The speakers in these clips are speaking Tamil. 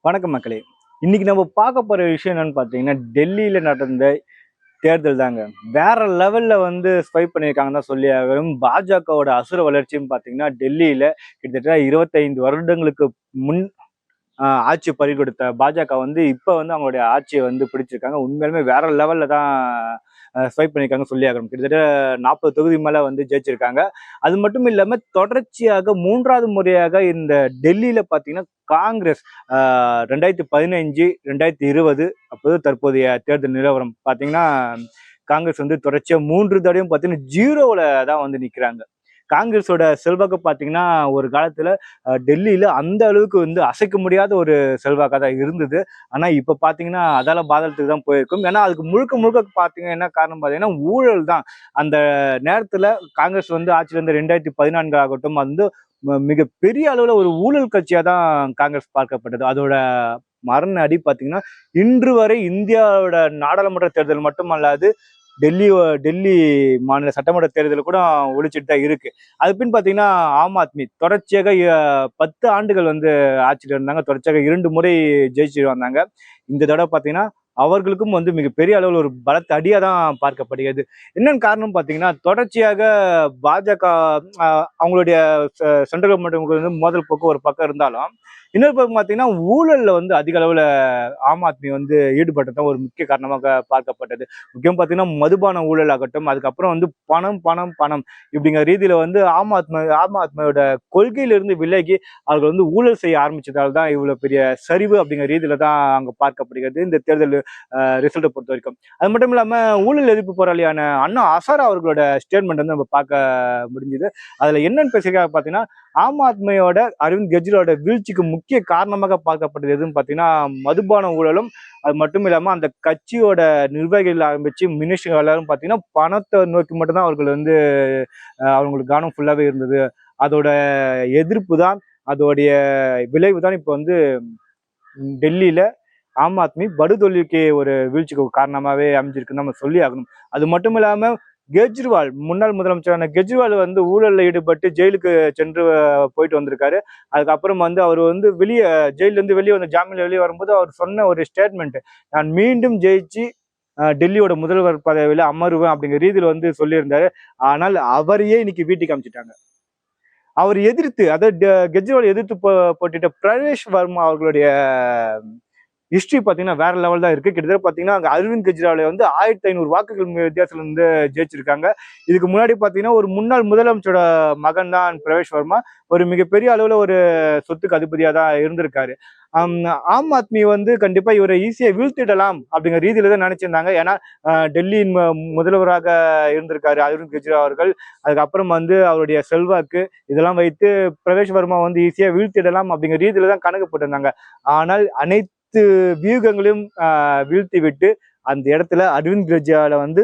வணக்கம் மக்களே. இன்னைக்கு நம்ம பார்க்க போற விஷயம் என்னன்னு பார்த்தீங்கன்னா, டெல்லியில நடந்த தேர்தல் தாங்க. வேற லெவல்ல ஸ்வைப் பண்ணியிருக்காங்கன்னு தான் சொல்லி ஆகணும். பாஜகவோட அசுர வளர்ச்சின்னு பார்த்தீங்கன்னா, டெல்லியில கிட்டத்தட்ட 25 வருடங்களுக்கு முன் ஆட்சி பறிகொடுத்த பாஜக இப்ப அவங்களுடைய ஆட்சியை பிடிச்சிருக்காங்க. உண்மையாலுமே வேற லெவல்ல தான் ஸ்வைப் பண்ணியிருக்காங்க சொல்லி ஆகணும். கிட்டத்தட்ட 40 தொகுதி மேல ஜெயிச்சிருக்காங்க. அது மட்டும் இல்லாம தொடர்ச்சியாக 3வது முறையாக இந்த டெல்லியில பார்த்தீங்கன்னா, காங்கிரஸ் 2015, 2020 அப்போது தற்போதைய தேர்தல் நிலவரம் பார்த்தீங்கன்னா, காங்கிரஸ் தொடர்ச்சியா 3 தடவையும் பார்த்தீங்கன்னா, 0ல தான் நிக்கிறாங்க. காங்கிரஸோட செல்வாக்கு பார்த்தீங்கன்னா, ஒரு காலத்துல டெல்லியில அந்த அளவுக்கு அசைக்க முடியாத ஒரு செல்வாக்கா தான் இருந்தது. ஆனா இப்ப பார்த்தீங்கன்னா, அதால பாதாளத்துக்கு தான் போயிருக்கும். ஏன்னா அதுக்கு முழுக்க முழுக்க பார்த்தீங்கன்னா என்ன காரணம் பார்த்தீங்கன்னா, ஊழல் தான். அந்த நேரத்துல காங்கிரஸ் ஆட்சியில இருந்த 2014 ஆகட்டும், மிகப்பெரிய அளவுல ஒரு ஊழல் கட்சியா தான் காங்கிரஸ் பார்க்கப்பட்டது. அதோட மரண அடி பார்த்தீங்கன்னா, இன்று வரை இந்தியாவோட நாடாளுமன்ற தேர்தல் மட்டுமல்லாது டெல்லி டெல்லி மாநில சட்டமன்ற தேர்தல் கூட ஒழிச்சிட்டு தான் இருக்கு. அது பின் பாத்தீங்கன்னா, ஆம் ஆத்மி தொடர்ச்சியாக 10 ஆண்டுகள் ஆட்சியில் இருந்தாங்க. தொடர்ச்சியாக 2 முறை ஜெயிச்சு வந்தாங்க. இந்த தடவை பாத்தீங்கன்னா, அவர்களுக்கும் மிகப்பெரிய அளவில் ஒரு பலத்த அடியா தான் பார்க்கப்படுகிறது. என்னன்னு காரணம் பாத்தீங்கன்னா, தொடர்ச்சியாக பாஜக அவங்களுடைய சென்ட்ரல் கவர்மெண்ட் மோதல் போக்கு ஒரு பக்கம் இருந்தாலும், இன்னொரு பக்கம் பாத்தீங்கன்னா, ஊழல்ல அதிக அளவுல ஆம் ஆத்மி ஈடுபட்டதான் ஒரு முக்கிய காரணமாக பார்க்கப்பட்டது. முக்கியம் பார்த்தீங்கன்னா, மதுபான ஊழல் ஆகட்டும், அதுக்கப்புறம் பணம் பணம் பணம் இப்படிங்கிற ரீதியில ஆம் ஆத்மியோட கொள்கையிலிருந்து விலகி அவர்கள் ஊழல் செய்ய ஆரம்பிச்சதால் தான் இவ்வளவு பெரிய சரிவு அப்படிங்கிற ரீதியில தான் அங்க பார்க்கப்படுகிறது இந்த தேர்தல் ரிசல்ட்டை பொறுத்த வரைக்கும். அது மட்டும் இல்லாம ஊழல் எதிர்ப்பு போராளியான அண்ணா ஹசாரே அவர்களோட ஸ்டேட்மெண்ட் நம்ம பார்க்க முடிஞ்சுது. அதுல என்னன்னு பேசியிருக்காங்க பார்த்தீங்கன்னா, ஆம் ஆத்மியோட அரவிந்த் கெஜ்ரிவாலோட வீழ்ச்சிக்கு முக்கிய காரணமாக பார்க்கப்பட்டது எதுன்னு பார்த்தீங்கன்னா, மதுபான ஊழலும், அது மட்டும் இல்லாம அந்த கட்சியோட நிர்வாகிகள் ஆரம்பிச்சு மினிஸ்டர் எல்லாரும் பார்த்தீங்கன்னா, பணத்தை நோக்கி மட்டும்தான் அவர்கள் அவங்களுக்கு கவனம் ஃபுல்லாவே இருந்தது. அதோட எதிர்ப்பு தான், அதோடைய விளைவு தான் இப்போ டெல்லியில ஆம் ஆத்மி படுதோல்விக்கு ஒரு வீழ்ச்சிக்கு காரணமாவே அமைஞ்சிருக்குன்னு நம்ம சொல்லி ஆகணும். அது மட்டும் இல்லாம கெஜ்ரிவால், முன்னாள் முதலமைச்சரான கெஜ்ரிவால் ஊழல்ல ஈடுபட்டு ஜெயிலுக்கு சென்று போயிட்டு வந்திருக்காரு. அதுக்கப்புறம் அவர் வெளியே ஜெயில இருந்து வெளியே ஜாமீன்ல வெளியே வரும்போது அவர் சொன்ன ஒரு ஸ்டேட்மெண்ட், நான் மீண்டும் ஜெயிச்சு டெல்லியோட முதல்வர் பதவியில அமருவேன் அப்படிங்கிற ரீதியில சொல்லியிருந்தாரு. ஆனால் அவரையே இன்னைக்கு வீட்டுக்கு அமைச்சிட்டாங்க. அவர் எதிர்த்து, அதாவது கெஜ்ரிவால் எதிர்த்து போட்டிட்ட பிரவேஷ் வர்மா அவர்களுடைய ஹிஸ்டரி பாத்தீங்கன்னா வேற லெவல் தான் இருக்கு. கிட்டத்தட்ட பாத்தீங்கன்னா அங்க அரவிந்த் கெஜ்ரிவாலை 1500 வாக்குகள் வித்தியாசத்துல ஜெயிச்சிருக்காங்க. இதுக்கு முன்னாடி பாத்தீங்கன்னா ஒரு முன்னாள் முதலமைச்சரோட மகன் தான் பிரவேஷ் வர்மா. ஒரு மிகப்பெரிய அளவுல ஒரு சொத்துக்கு அதிபதியா தான் இருந்திருக்காரு. ஆம் ஆத்மி கண்டிப்பா இவரை ஈஸியா வீழ்த்திடலாம் அப்படிங்கிற ரீதியில தான் நினைச்சிருந்தாங்க. ஏன்னா டெல்லியின் முதல்வராக இருந்திருக்காரு அரவிந்த் கெஜ்ரிவால் அவர்கள். அதுக்கப்புறம் அவருடைய செல்வாக்கு இதெல்லாம் வைத்து பிரவேஷ் வர்மா ஈஸியா வீழ்த்திடலாம் அப்படிங்கிற ரீதியில தான் கணக்கு போட்டிருந்தாங்க. ஆனால் அனைத்து வியூகங்களையும் வீழ்த்தி விட்டு அந்த இடத்துல அரவிந்த் கெஜ்ரிவாலை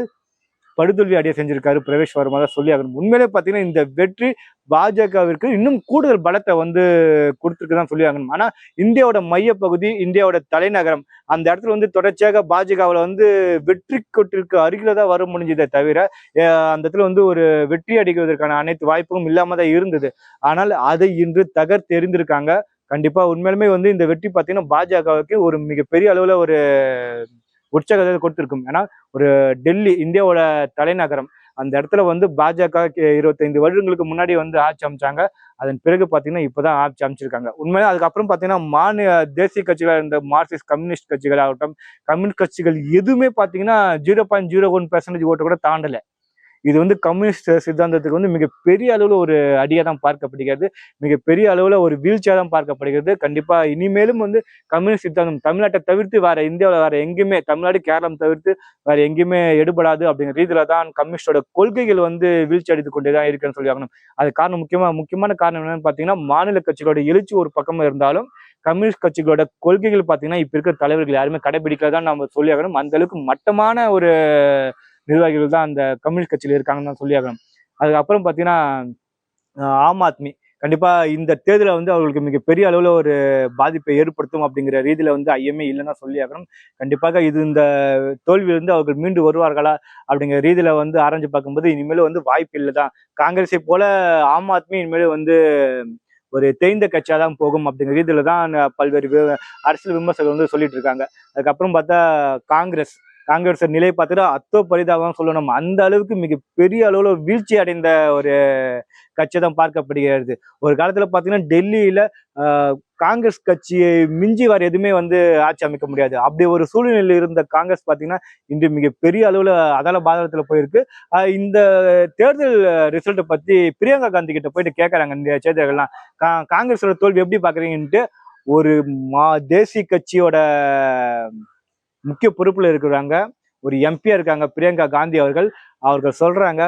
படுதோல்வி அடைய செஞ்சிருக்காரு பிரவேஷ் வர்மா தான் சொல்லி ஆகணும். உண்மையிலே பாத்தீங்கன்னா இந்த வெற்றி பாஜகவிற்கு இன்னும் கூடுதல் பலத்தை கொடுத்துருக்குதான் சொல்லி ஆகணும். ஆனா இந்தியாவோட மையப்பகுதி, இந்தியாவோட தலைநகரம், அந்த இடத்துல தொடர்ச்சியாக பாஜகவில் வெற்றி கொட்டிற்கு அருகில தான் வர முடிஞ்சதே தவிர அந்த இடத்துல ஒரு வெற்றி அடிக்கிறதுக்கான அனைத்து வாய்ப்பும் இல்லாம தான் இருந்தது. ஆனால் அதை இன்று தகர்த்தெறிந்திருக்காங்க. கண்டிப்பா உண்மையிலுமே இந்த வெற்றி பார்த்தீங்கன்னா பாஜகவுக்கு ஒரு மிகப்பெரிய அளவுல ஒரு உற்சாகத்தை கொடுத்திருக்கும். ஏன்னா ஒரு டெல்லி இந்தியாவோட தலைநகரம், அந்த இடத்துல பாஜக 25 வருடங்களுக்கு முன்னாடி ஆட்சி அமைச்சாங்க. அதன் பிறகு பாத்தீங்கன்னா இப்பதான் ஆட்சி அமைச்சிருக்காங்க. உண்மையிலே அதுக்கப்புறம் பாத்தீங்கன்னா தேசிய கட்சிகளா இருந்த மார்க்சிஸ்ட் கம்யூனிஸ்ட் கட்சிகள் ஆகட்டும், கம்யூனிஸ்ட் கட்சிகள் எதுவுமே பாத்தீங்கன்னா 0.01% ஓட்டு கூட தாண்டல. இது கம்யூனிஸ்ட் சித்தாந்தத்துக்கு மிகப்பெரிய அளவுல ஒரு அடியா தான் பார்க்கப்படுகிறது. மிகப்பெரிய அளவுல ஒரு வீழ்ச்சியா தான் பார்க்கப்படுகிறது. கண்டிப்பா இனிமேலும் கம்யூனிஸ்ட் சித்தாந்தம் தமிழ்நாட்டை தவிர்த்து வேற இந்தியாவில் வேற எங்கேயுமே, தமிழ்நாடு கேரளம் தவிர்த்து வேற எங்கேயுமே எடுபடாது அப்படிங்கிற ரீதியில தான் கம்யூனிஸ்டோட கொள்கைகள் வீழ்ச்சி அடித்து கொண்டேதான் இருக்குன்னு சொல்லி ஆகணும். அது காரணம் முக்கியமான காரணம் என்னன்னு பாத்தீங்கன்னா, மாநில கட்சிகளோட எழுச்சி ஒரு பக்கமா இருந்தாலும் கம்யூனிஸ்ட் கட்சிகளோட கொள்கைகள் பாத்தீங்கன்னா இப்ப இருக்கிற தலைவர்கள் யாருமே கடைபிடிக்கதான் நம்ம சொல்லி ஆகணும். அந்த அளவுக்கு மட்டமான ஒரு நிர்வாகிகள் தான் அந்த கம்யூனிஸ்ட் கட்சியில இருக்காங்கன்னு தான் சொல்லி ஆகணும். அதுக்கப்புறம் பாத்தீங்கன்னா ஆம் ஆத்மி கண்டிப்பா இந்த தேர்தலை அவர்களுக்கு மிகப்பெரிய அளவுல ஒரு பாதிப்பை ஏற்படுத்தும் அப்படிங்கிற ரீதியில ஐயமே இல்லைன்னா சொல்லி ஆகணும். கண்டிப்பாக இந்த தோல்வியிலிருந்து அவர்கள் மீண்டு வருவார்களா அப்படிங்கிற ரீதியில ஆராய்ஞ்சு பார்க்கும்போது இனிமேல் வாய்ப்பு இல்லைதான். காங்கிரஸை போல ஆம் ஆத்மி இனிமேல் ஒரு தேய்ந்த கட்சியாக தான் போகும் அப்படிங்கிற ரீதியில தான் பல்வேறு அரசியல் விமர்சகர்கள் வந்து சொல்லிட்டு இருக்காங்க. அதுக்கப்புறம் பார்த்தா காங்கிரஸ் நிலை பார்த்துட்டு அத்தோ பரிதாபம் சொல்லணும். அந்த அளவுக்கு மிகப்பெரிய அளவுல வீழ்ச்சி அடைந்த ஒரு கட்சி தான் பார்க்கப்படுகிறது. ஒரு காலத்துல பாத்தீங்கன்னா டெல்லியில காங்கிரஸ் கட்சியை மிஞ்சி வேற எதுவுமே வந்து ஆட்சி அமைக்க முடியாது. அப்படி ஒரு சூழ்நிலையில் இருந்த காங்கிரஸ் பாத்தீங்கன்னா இன்று மிகப்பெரிய அளவுல அதால பாதாளத்துல போயிருக்கு. இந்த தேர்தல் ரிசல்ட்டை பத்தி பிரியங்கா காந்தி கிட்ட போயிட்டு கேட்கறாங்க இந்த செய்திகள்லாம். காங்கிரஸோட தோல்வி எப்படி பாக்குறீங்கன்ட்டு. ஒரு தேசிய கட்சியோட முக்கிய பொறுப்புல இருக்கிறாங்க, ஒரு எம்பியா இருக்காங்க பிரியங்கா காந்தி அவர்கள் சொல்றாங்க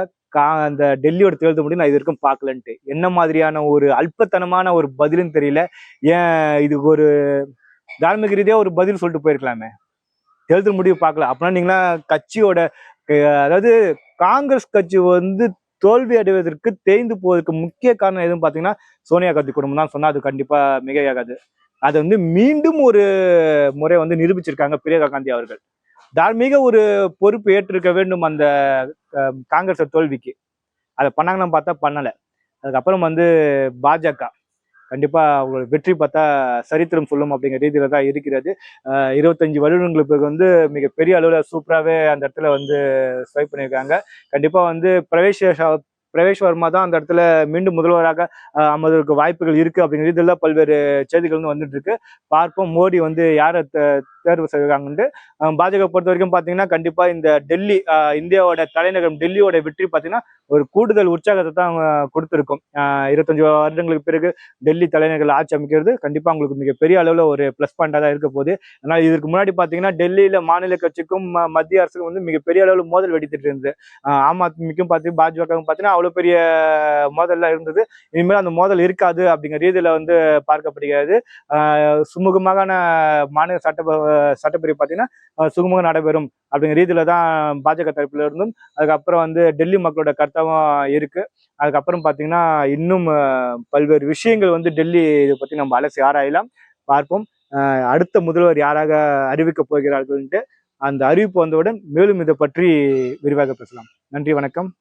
அந்த டெல்லியோட தேர்தல் முடிவு நான் இது வரைக்கும் பார்க்கலன்ட்டு. என்ன மாதிரியான ஒரு அல்பத்தனமான ஒரு பதிலுன்னு தெரியல. ஏன் இது ஒரு தார்மீக ரீதியா ஒரு பதில் சொல்லிட்டு போயிருக்கலாமே. தேர்தல் முடிவு பார்க்கல அப்படின்னா நீங்களா கட்சியோட அதாவது காங்கிரஸ் கட்சி வந்து தோல்வி அடைவதற்கு தேய்ந்து போவதற்கு முக்கிய காரணம் எதுவும் பாத்தீங்கன்னா சோனியா காந்தி குடும்பம் தான் சொன்னா அது கண்டிப்பா மிகையாகாது. அதை வந்து மீண்டும் ஒரு முறை வந்து நிரூபிச்சிருக்காங்க பிரியங்கா காந்தி அவர்கள். தார்மீக ஒரு பொறுப்பு ஏற்றிருக்க வேண்டும் அந்த காங்கிரஸ் தோல்விக்கு. அதை பண்ணாங்கன்னு பார்த்தா பண்ணல. அதுக்கப்புறம் வந்து பாஜக கண்டிப்பா அவங்களோட வெற்றி பார்த்தா சரித்திரம் சொல்லும் அப்படிங்கிற ரீதியில தான் இருக்கிறது. 25 வருடங்களுக்கு பிறகு வந்து மிகப்பெரிய அளவுல சூப்பராகவே அந்த இடத்துல வந்து ஸ்வைப் பண்ணியிருக்காங்க. கண்டிப்பா வந்து பிரவேஷ் வர்மா தான் அந்த இடத்துல மீண்டும் முதல்வராக அமர்வதற்கு வாய்ப்புகள் இருக்கு அப்படிங்கிற ரீதியில பல்வேறு செய்திகள் வந்து வந்துட்டு இருக்கு. பார்ப்போம் மோடி வந்து யாரை தேர்வு செய்வாங்கன்ட்டு. பாஜக பொறுத்த வரைக்கும் பாத்தீங்கன்னா கண்டிப்பா இந்த டெல்லி இந்தியாவோட தலைநகரம் டெல்லியோட வெற்றி பாத்தீங்கன்னா ஒரு கூடுதல் உற்சாகத்தை தான் அவங்க கொடுத்துருக்கும். 25 வருடங்களுக்கு பிறகு டெல்லி தலைநகரில் ஆட்சி அமைக்கிறது கண்டிப்பா உங்களுக்கு மிகப்பெரிய அளவுல ஒரு பிளஸ் பாயிண்டா தான் இருக்க போகுது. ஆனால் இதற்கு முன்னாடி பாத்தீங்கன்னா டெல்லியில மாநில கட்சிக்கும் மத்திய அரசுக்கும் வந்து மிகப்பெரிய அளவுல மோதல் வெடித்துட்டு இருந்தது. ஆம் ஆத்மிக்கும் பார்த்து பாஜகவும் பாத்தீங்கன்னா அவ்வளவு பெரிய மோதல்லாம் இருந்தது. இனிமேல் அந்த மோதல் இருக்காது அப்படிங்கிற ரீதியில வந்து பார்க்கப்படுகிறது. சுமூகமான மாநில சட்டப்பிரிவு பார்த்தீங்கன்னா சுமூக நடைபெறும் அப்படிங்கிற ரீதியில தான் பாஜக தரப்புல இருந்தும் அதுக்கப்புறம் வந்து டெல்லி மக்களோட கருத்தாவும் இருக்கு. அதுக்கப்புறம் பார்த்தீங்கன்னா இன்னும் பல்வேறு விஷயங்கள் வந்து டெல்லி இதை பத்தி நம்ம அலசி ஆராயலாம். பார்ப்போம் அடுத்த முதல்வர் யாராக அறிவிக்க போகிறார்கள்ட்டு. அந்த அறிவிப்பு வந்தவுடன் மேலும் இதை பற்றி விரிவாக பேசலாம். நன்றி, வணக்கம்.